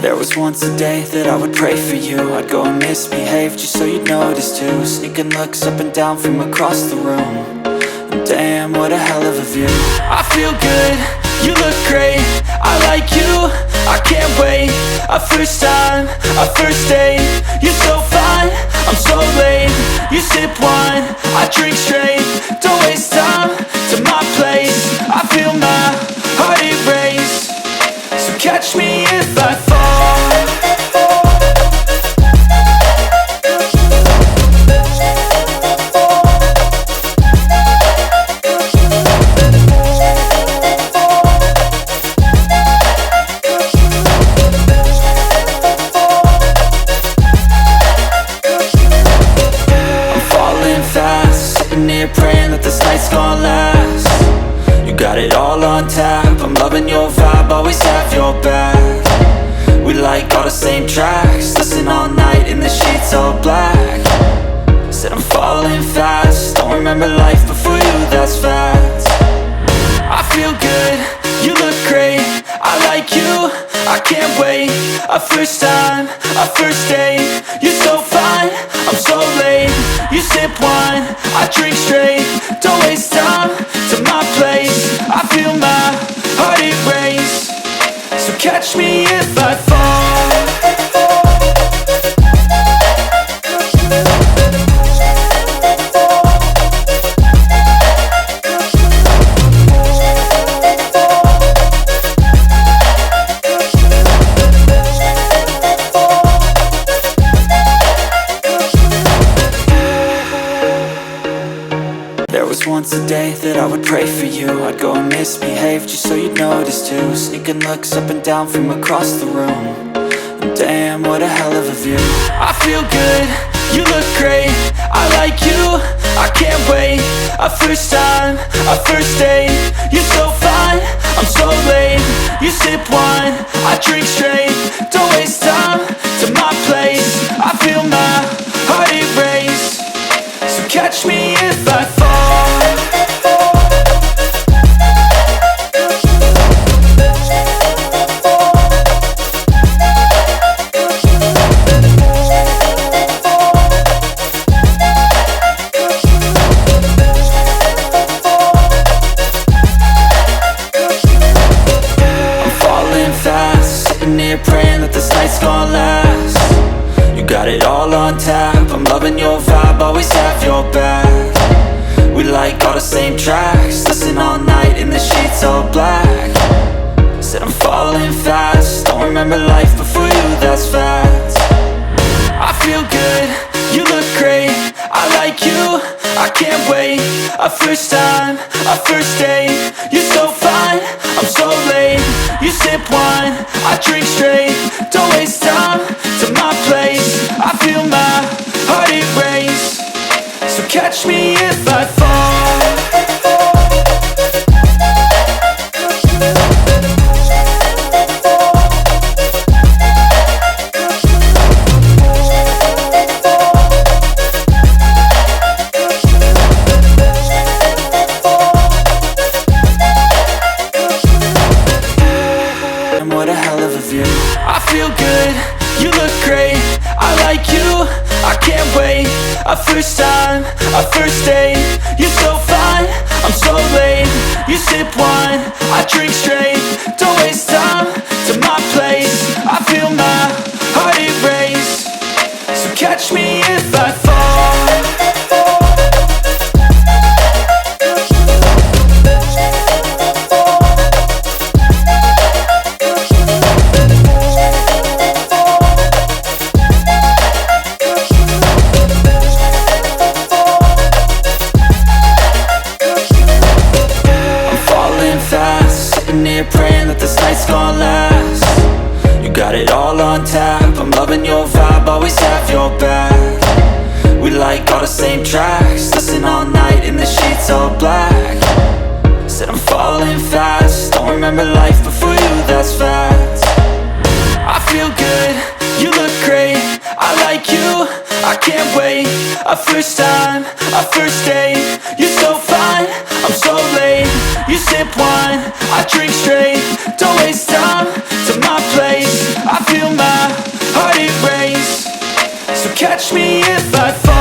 There was once a day that I would pray for you. I'd go and misbehave just so you'd notice too. Sneaking looks up and down from across the room. And damn, what a hell of a view. I feel good, you look great, I like you, I can't wait. A first time, a first date, you're so fine, I'm so late. You sip wine, I drink straight, don't waste time to my place. I feel my heart erase, so catch me if I fall. Praying that this night's gonna last. You got it all on tap, I'm loving your vibe, always have your back. We like all the same tracks, listen all night in the sheets all black. Said I'm falling fast, don't remember life before you, that's fact. I feel good, you look great, I like you, I can't wait. A first time, a first date, you're so fine, I'm so late. You sip wine, I drink straight, don't waste time to my place. I feel my heart erase, so catch me if I fall. There was once a day that I would pray for you. I'd go and misbehave just so you'd notice too. Sneaking looks up and down from across the room. And damn, what a hell of a view. I feel good, you look great, I like you, I can't wait. A first time, a first date, you're so fine, I'm so late. You sip wine, I drink straight, don't waste time to my place. I feel my heart erase, so catch me if I fall. Praying that this night's gonna last. You got it all on tap, I'm loving your vibe, always have your back. We like all the same tracks, listen all night in the sheets all black. Said I'm falling fast, don't remember life before you, that's fact. I feel good, you look great, I like you, I can't wait. A first time, a first date, you're so fine, I'm so late. You sip wine, I drink straight, don't waste time to my place. I feel my heart erase, so catch me if I fall. What a hell of a view. I feel good, you look great, I like you, I can't wait. A first time, a first date, you're so fine, I'm so late. You sip wine, I drink straight, don't waste time to my place. I feel my heart erase, so catch me if I fall. Praying that this night's gonna last. You got it all on tap, I'm loving your vibe, always have your back. We like all the same tracks, listen all night in the sheets all black. Said I'm falling fast, don't remember life before you, that's fact. I feel good, you look great, I like you, I can't wait. A first time, a first date, you're so fine, I'm so late. You sip wine, I drink straight, don't waste time to my place. I feel my catch me if I fall.